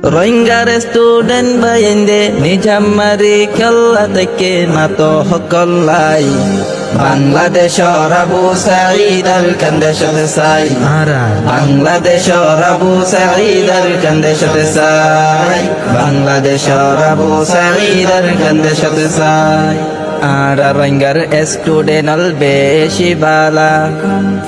রোহিঙ্গার student বাইন্দে নিজামারি খেলা থেকে নাত হকল্লাই বাংলাদেশর আবু সাঈদ আল কান্দে সাথে সাই বাংলাদেশর আবু সাঈদ আল কান্দে সাথে সাই বাংলাদেশর আবু সাঈদ আল কান্দে সাথে সাই আর রোহিঙ্গার স্টুডেন্ট আল বেশি বালা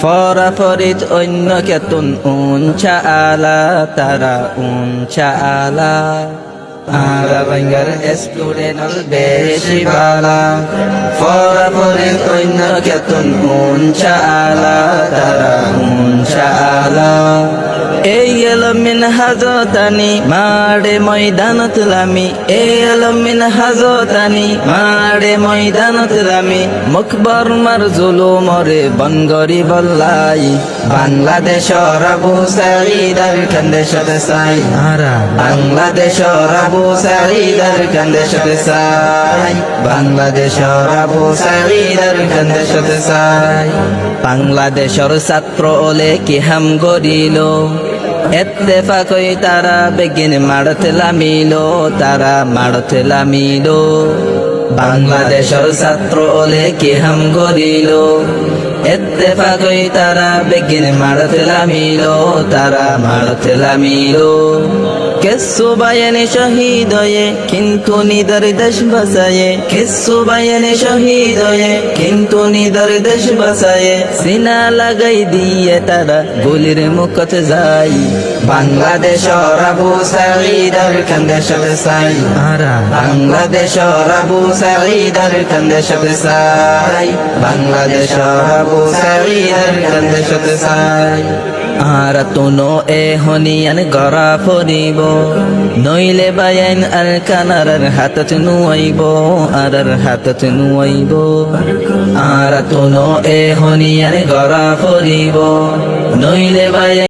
ফরাফরিত অন্য কেতুন উঞ্চা আলা তারা উঞ্চা আলা আর রোহিঙ্গার স্টুডেন্ট আল বেশি বালা ফরাফরিত অন্য কেতুন উঞ্চা আলা তারা উঞ্চা আলা এই এলো মিন হাজতানি মাড়ে ময়দানত লামি এই এলো মিন হাজতানি মাড়ে ময়দানত লামি মুখবর মার জুলুমরে বনগরি বল্লাই বাংলাদেশর আবু সাঈদ আল কান্দে সাথে সাই বাংলাদেশর আবু সাঈদ আল কান্দে সাথে সাই বাংলাদেশর আবু সাঈদ আল কান্দে সাথে সাই বাংলাদেশর ছাত্র ওলে কি হাম গরিল এত্তেফাক হই তারা বেগিন মারতে লামিলো তারা মারতে লামিলো বাংলাদেশের ছাত্র ওলে কি হাম গরিল এত্তেফাক হই তারা বেগিন মারতে লামিলো তারা মারতে লামিলো কিসু বায়ানে শহীদ হয়ে কিন্তু নিদর দেশ বাঁচায়ে কিসু বায়ানে শহীদ হয়ে কিন্তু নিদর দেশ বাঁচায়ে সিনা লাগাই দিয়ে তারা গুলির মুখত যায় বাংলাদেশর আবু সাঈদ আল কান্দে সাথে সাই বাংলাদেশর আবু সাঈদ আল কান্দে সাথে সাই বাংলাদেশর আবু সাঈদ আল কান্দে সাথে সাই আর তুনো এ হনিয়ান গড়া ফরিব নইলে বায়ান আল কানার হাতত নুয়াইব আর হাতত নুয়াইব আর তুনো এ হনিয়ান গড়া ফরিব নইলে বায়ান